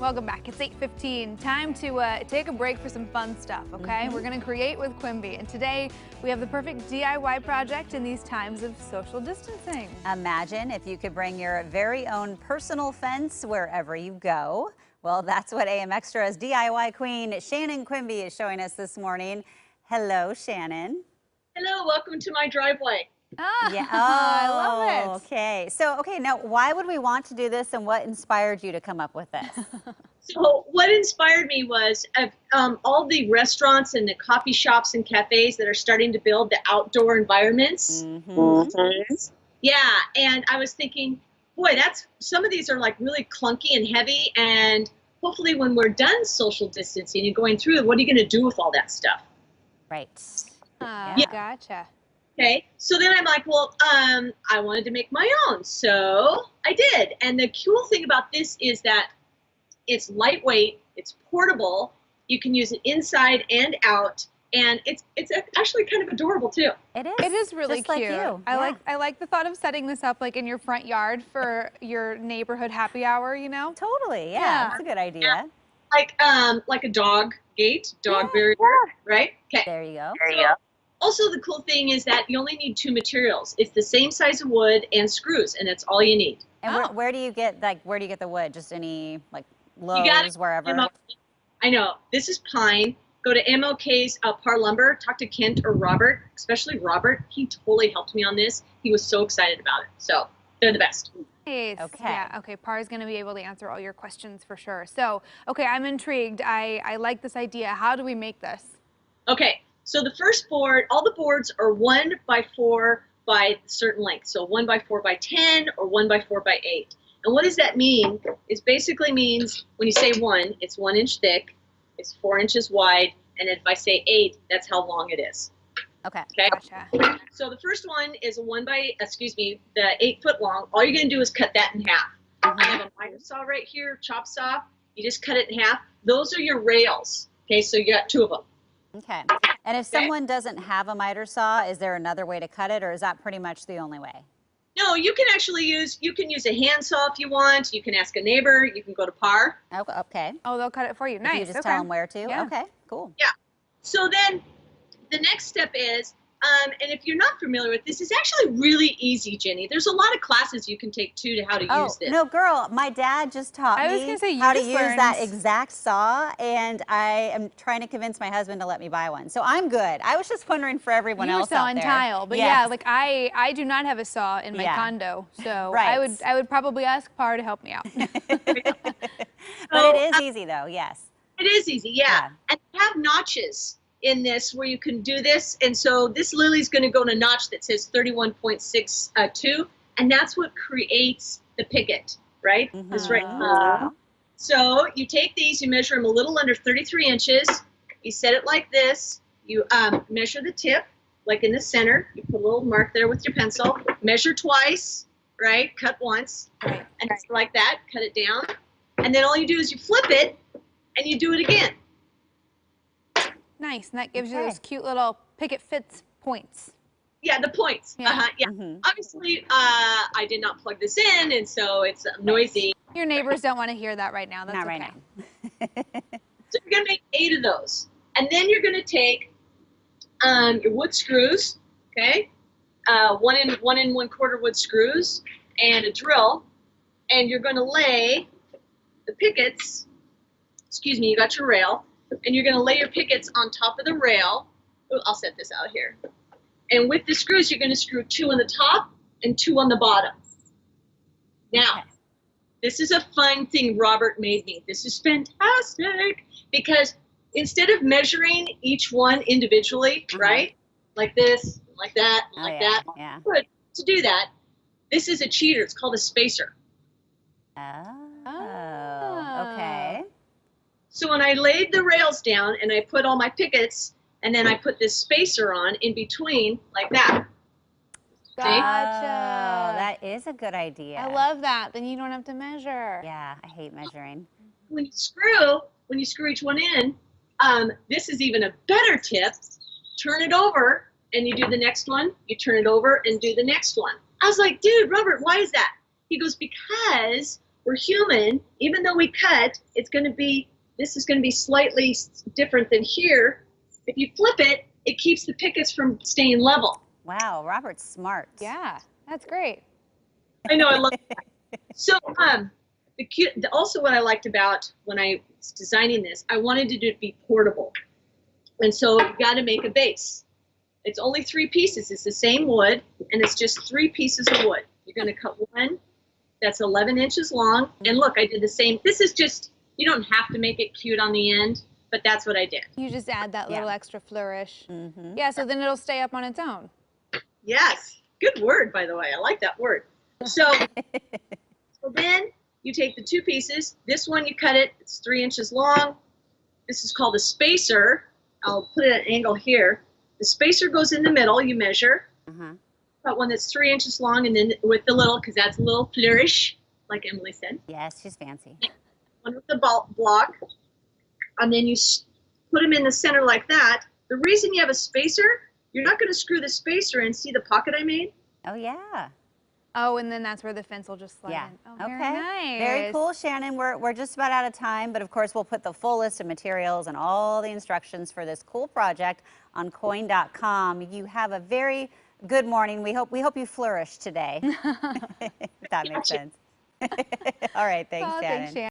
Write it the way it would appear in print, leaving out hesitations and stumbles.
Welcome back. It's 8:15. Time to take a break for some fun stuff, okay? We're going to create with Quimby, and today we have the perfect DIY project in these times of social distancing. Imagine if you could bring your very own personal fence wherever you go. Well, that's what AM Extra's DIY queen, Shannon Quimby, is showing us this morning. Hello, Shannon. Hello, welcome to my driveway. Ah, Yeah. I love it. Okay. So, now why would we want to do this, and what inspired you to come up with this? So what inspired me was all the restaurants and the coffee shops and cafes that are starting to build the outdoor environments. Yeah, and I was thinking, boy, some of these are like really clunky and heavy, and hopefully when we're done social distancing and going through it, what are you going to do with all that stuff? Right. Yeah. Gotcha. Okay, so then I'm like, well, I wanted to make my own, so I did. And the cool thing about this is that it's lightweight, it's portable, you can use it inside and out, and it's actually kind of adorable too. It is. It is really just cute. Like you. I like the thought of setting this up like in your front yard for your neighborhood happy hour, you know? Totally. Yeah, that's a good idea. Like a dog gate, dog barrier, right? Okay. There you go. Also, the cool thing is that you only need two materials. It's the same size of wood and screws, and that's all you need. And where do you get the wood? Just any like Lowe's, You got it. wherever? I know. This is pine. Go to MLK's Parr Lumber. Talk to Kent or Robert, especially Robert. He totally helped me on this. He was so excited about it. So they're the best. Nice. Okay. Yeah, okay, Parr is going to be able to answer all your questions for sure. So, okay, I'm intrigued. I like this idea. How do we make this? Okay, so the first board, all the boards are 1 by 4 by a certain length. So 1 by 4 by 10 or 1 by 4 by 8. And what does that mean? It basically means when you say 1, it's 1 inch thick, it's 4 inches wide, and if I say 8, that's how long it is. Okay. Gotcha. So the first one is the 8 foot long. All you're going to do is cut that in half. I have a miter saw right here, chop saw. You just cut it in half. Those are your rails. Okay, so you got 2 of them. Okay. And if someone doesn't have a miter saw, is there another way to cut it, or is that pretty much the only way? No, you can actually use a handsaw if you want. You can ask a neighbor. You can go to Parr. Oh, okay. Oh, they'll cut it for you. Nice. You just tell them where to? Yeah. Okay, cool. Yeah. So then the next step is, and if you're not familiar with this, it's actually really easy, Jenny. There's a lot of classes you can take too to how to use this. No, girl, my dad just taught I was me gonna say, how to use that exact saw, and I am trying to convince my husband to let me buy one. So I'm good. I was just wondering for everyone else out there. You were sawing tile, but yeah, like I do not have a saw in my condo, so I would probably ask Parr to help me out. But it is easy though, yes. It is easy, yeah. And they have notches in this where you can do this, and so this lily's going to go in a notch that says 31.62, and that's what creates the picket, right? This right. So you take these, you measure them a little under 33 inches, you set it like this, you measure the tip, like in the center, you put a little mark there with your pencil, measure twice, right? Cut once, and like that, cut it down, and then all you do is you flip it, and you do it again. Nice, and that gives you those cute little picket fits points. Yeah, the points. Obviously, I did not plug this in, and so it's noisy. Your neighbors don't want to hear that right now. That's not okay. right now. So you're going to make 8 of those. And then you're going to take your wood screws, okay? 1 and 1/4 wood screws and a drill. And you're going to lay the pickets, you got your rail, and you're going to lay your pickets on top of the rail. Ooh, I'll set this out here. And with the screws, you're going to screw 2 on the top and 2 on the bottom. Now, this is a fun thing Robert made me. This is fantastic because instead of measuring each one individually, right, like this, like that, like that, good to do that, this is a cheater. It's called a spacer. Oh, okay. So when I laid the rails down and I put all my pickets and then I put this spacer on in between like that. Gotcha. Oh, that is a good idea. I love that. Then you don't have to measure. Yeah, I hate measuring. When you screw each one in, this is even a better tip. Turn it over and you do the next one. You turn it over and do the next one. I was like, dude, Robert, why is that? He goes, because we're human. Even though we cut, this is going to be slightly different than here. If you flip it, it keeps the pickets from staying level. Wow, Robert's smart. Yeah, that's great. I know, I love that. So, also what I liked about when I was designing this, I wanted it to be portable. And so you got to make a base. It's only 3 pieces. It's the same wood, and it's just 3 pieces of wood. You're going to cut one that's 11 inches long. And look, I did the same. This is just, you don't have to make it cute on the end, but that's what I did. You just add that little Yeah. extra flourish. Yeah, so then it'll stay up on its own. Yes. Good word, by the way. I like that word. So, so then you take the 2 pieces. This one, you cut it. It's 3 inches long. This is called a spacer. I'll put it at an angle here. The spacer goes in the middle. You measure. Cut one that's 3 inches long, and then with the little, because that's a little flourish, like Emily said. Yes, she's fancy. One with the block, and then you put them in the center like that. The reason you have a spacer, you're not going to screw the spacer in. See the pocket I made? Oh, yeah. Oh, and then that's where the fence will just slide in. Oh, Okay. very nice. Very cool, Shannon. We're just about out of time, but of course we'll put the full list of materials and all the instructions for this cool project on coin.com. You have a very good morning. We hope you flourish today. If that makes sense. All right, thanks, Shannon. Thanks, Shannon.